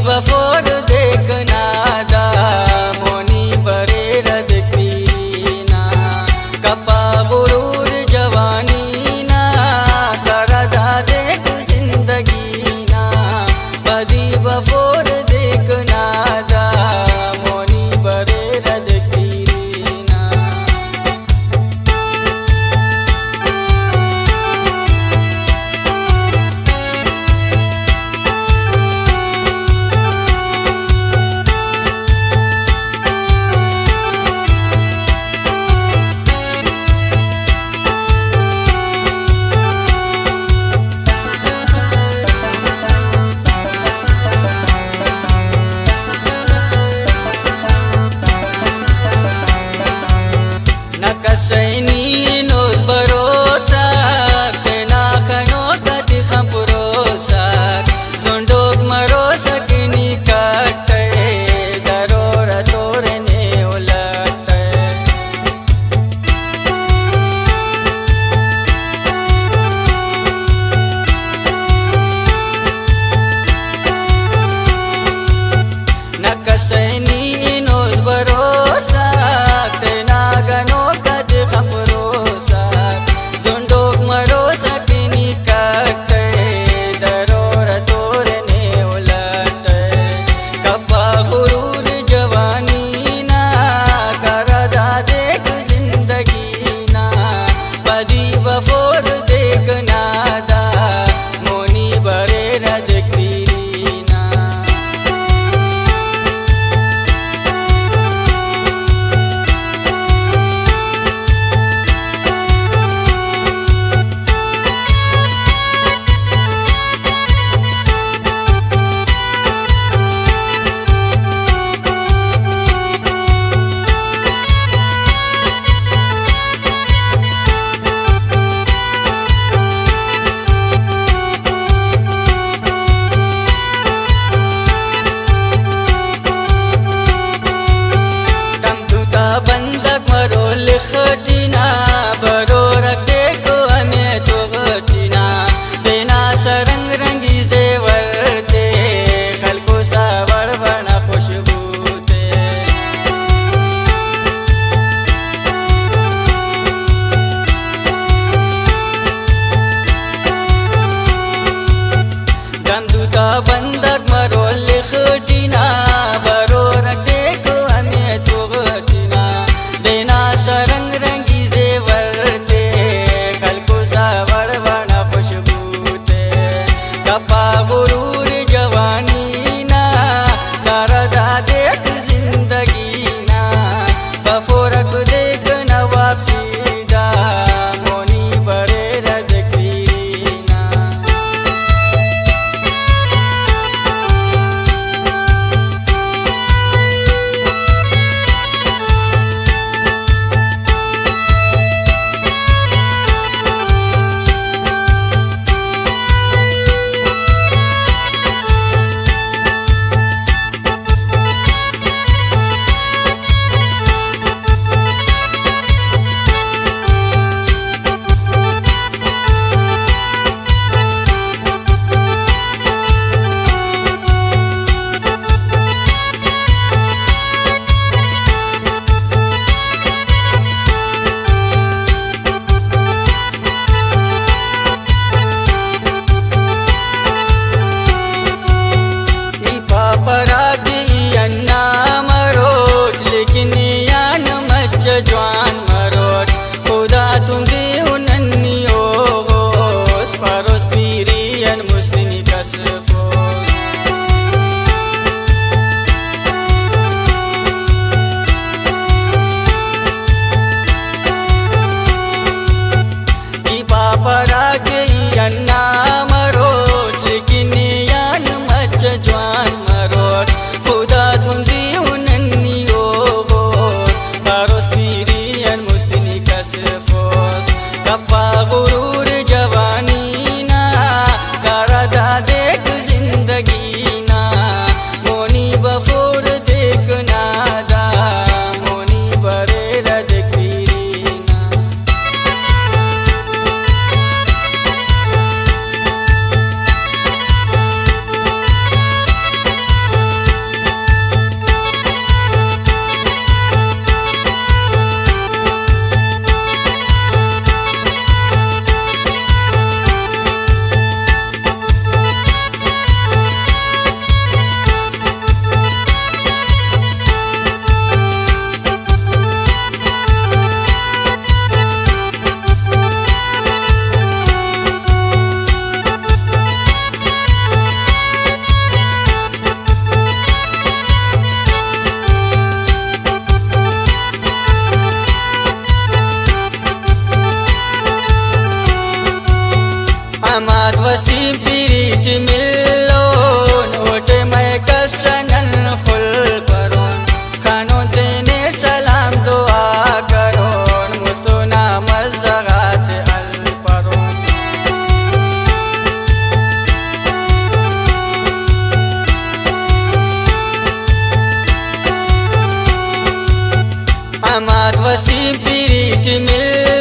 बफोर देखना दा मोनी बरे रद पीना कपा बुरूर जवानी ना करदा देख जिंदगी ना बदी बफोर देखना दा मोनी बरे रद पीना। कसैनी नोज भरोसा तेना खनो कति खपुरोसा सुंडोक मरो सकनी काटे दरोर तोरने उलटे न कसैनी नोज भरोसा तेना गनो खपुरोसा सुंडोक मरो सकनी काटे दरोर तोरने उलटे कपा गुरूर जवानी ना करदा देख जिंदगी ना बदी बफोर देखना दा मोनी बरे रद पीना। बंदक मरो लिखटीना बरो रख देखो हमें तो घटीना देना सरंग रंगी जेवर दे खल को सावर बना खुशबू दे गंदूता बंदक मरो लिखटीना बरो रख देखो हमें तो सरंग रंगी जेवर दे खल को सावर बना खुशबू दे कपा गुरूर जवानी ना करदा देख जिंदगी ना बफोरक देख न वापसी दा मोनी बरे रद पीना। पिरिच मिलो नोट में कसनल खुल करो खानो तेने सलाम दुआ करो मुस्तुना मज़गात अल परो अमाद वसीम पिरिच मिल